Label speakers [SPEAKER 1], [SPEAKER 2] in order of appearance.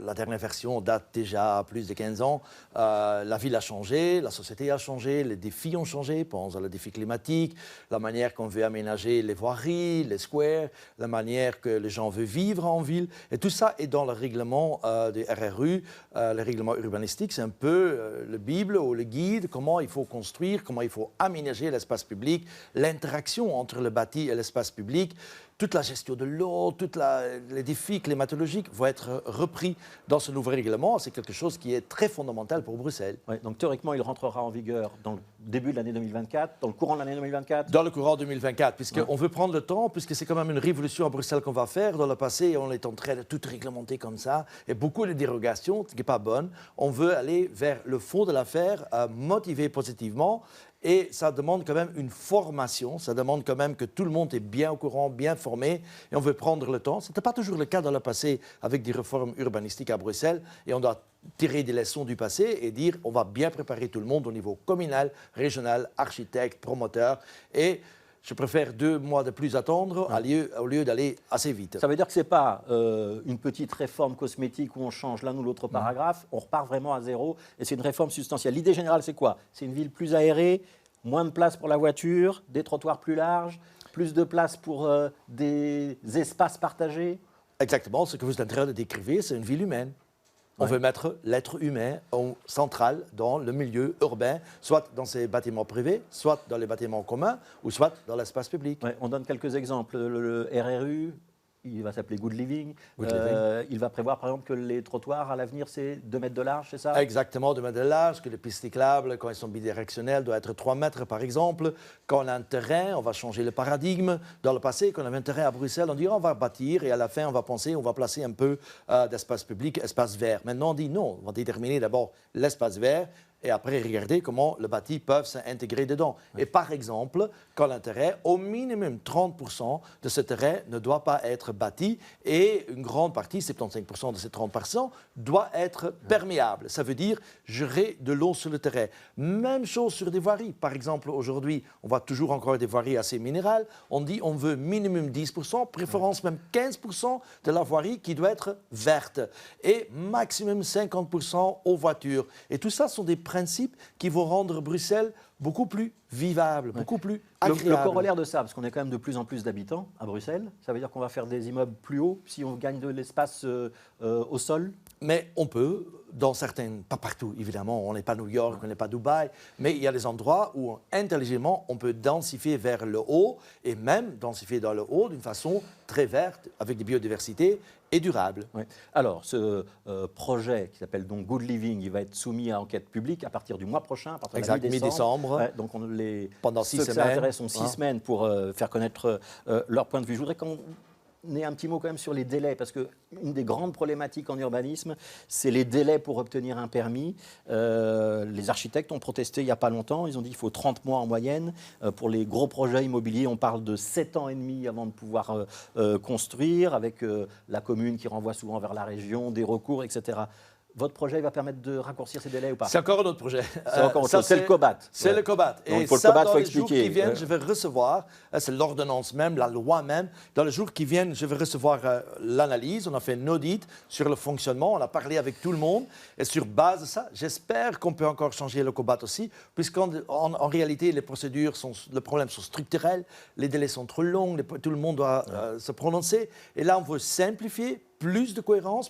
[SPEAKER 1] la dernière version date déjà plus de 15 ans. La ville a changé, la société a changé, les défis ont changé. Pense à le défi climatique, la manière qu'on veut aménager les voiries, les squares, la manière que les gens veulent vivre en ville. Et tout ça est dans le règlement des RRU, le règlement urbanistique. C'est un peu le Bible ou le guide, comment il faut construire, comment il faut aménager l'espace public, l'interaction entre le bâti et l'espace public. Toute la gestion de l'eau, tous les défis climatologiques vont être repris dans ce nouveau règlement. C'est quelque chose qui est très fondamental pour Bruxelles.
[SPEAKER 2] Ouais, donc théoriquement, il rentrera en vigueur dans le début de l'année 2024, dans le courant de l'année 2024.
[SPEAKER 1] Dans le courant 2024, puisqu'on veut prendre le temps, puisque c'est quand même une révolution à Bruxelles qu'on va faire. Dans le passé, on est en train de tout réglementer comme ça, et beaucoup de dérogations, ce qui n'est pas bonne. On veut aller vers le fond de l'affaire, motiver positivement. Et ça demande quand même une formation, ça demande quand même que tout le monde est bien au courant, bien formé, et on veut prendre le temps. Ce n'était pas toujours le cas dans le passé avec des réformes urbanistiques à Bruxelles, et on doit tirer des leçons du passé et dire on va bien préparer tout le monde au niveau communal, régional, architecte, promoteur, et je préfère 2 mois de plus attendre au lieu d'aller assez vite.
[SPEAKER 2] Ça veut dire que ce n'est pas une petite réforme cosmétique où on change l'un ou l'autre paragraphe, on repart vraiment à zéro et c'est une réforme substantielle. L'idée générale, c'est quoi? C'est une ville plus aérée, moins de place pour la voiture, des trottoirs plus larges, plus de place pour des espaces partagés?
[SPEAKER 1] Exactement, ce que vous êtes en train de décrire, c'est une ville humaine. On veut mettre l'être humain au central dans le milieu urbain, soit dans ses bâtiments privés, soit dans les bâtiments communs, ou soit dans l'espace public.
[SPEAKER 2] Ouais, on donne quelques exemples. Le RRU, il va s'appeler Good Living. Il va prévoir par exemple que les trottoirs à l'avenir c'est 2 mètres de large, c'est ça?
[SPEAKER 1] Exactement, 2 mètres de large, que les pistes cyclables, quand elles sont bidirectionnelles, doivent être 3 mètres par exemple. Quand on a un terrain, on va changer le paradigme. Dans le passé, quand on avait un terrain à Bruxelles, on dit on va bâtir et à la fin on va penser, on va placer un peu d'espace public, espace vert. Maintenant on dit non, on va déterminer d'abord l'espace vert et après regarder comment le bâti peut s'intégrer dedans. Et par exemple, quand l'intérêt, au minimum 30% de ce terrain ne doit pas être bâti et une grande partie, 75% de ces 30%, doit être perméable. Ça veut dire gérer de l'eau sur le terrain. Même chose sur des voiries. Par exemple, aujourd'hui, on voit toujours encore des voiries assez minérales. On dit on veut minimum 10%, préférence même 15% de la voirie qui doit être verte et maximum 50% aux voitures. Et tout ça sont des principes qui vont rendre Bruxelles beaucoup plus vivable, beaucoup plus agréable.
[SPEAKER 2] Le corollaire de ça, parce qu'on est quand même de plus en plus d'habitants à Bruxelles, ça veut dire qu'on va faire des immeubles plus hauts si on gagne de l'espace au sol?
[SPEAKER 1] Mais on peut, dans certains, pas partout évidemment, on n'est pas New York, on n'est pas Dubaï, mais il y a des endroits où intelligemment on peut densifier vers le haut et même densifier dans le haut d'une façon très verte, avec des biodiversités et durable.
[SPEAKER 2] Oui. Alors, ce projet qui s'appelle donc Good Living, il va être soumis à enquête publique à partir du mois prochain, à partir de mi-décembre. Ouais, donc
[SPEAKER 1] pendant 6 semaines.
[SPEAKER 2] Ceux que ça intéresse ont 6 semaines pour faire connaître leur point de vue. Je voudrais qu'on ait un petit mot quand même sur les délais, parce qu'une des grandes problématiques en urbanisme, c'est les délais pour obtenir un permis. Les architectes ont protesté il n'y a pas longtemps, ils ont dit qu'il faut 30 mois en moyenne. Pour les gros projets immobiliers, on parle de 7 ans et demi avant de pouvoir construire, avec la commune qui renvoie souvent vers la région, des recours, etc. Votre projet va permettre de raccourcir ces délais ou pas?
[SPEAKER 1] C'est encore un autre projet.
[SPEAKER 2] C'est le COBAT.
[SPEAKER 1] C'est le COBAT.
[SPEAKER 2] Donc,
[SPEAKER 1] et
[SPEAKER 2] pour
[SPEAKER 1] ça,
[SPEAKER 2] le COBAT,
[SPEAKER 1] dans
[SPEAKER 2] faut
[SPEAKER 1] les
[SPEAKER 2] expliquer.
[SPEAKER 1] jours qui viennent, je vais recevoir, c'est l'ordonnance même, la loi même, dans les jours qui viennent, je vais recevoir l'analyse, on a fait un audit sur le fonctionnement, on a parlé avec tout le monde, et sur base de ça, j'espère qu'on peut encore changer le COBAT aussi, puisqu'en réalité, les procédures, le problème sont structurels, les délais sont trop longs, tout le monde doit se prononcer, et là, on veut simplifier, plus de cohérence,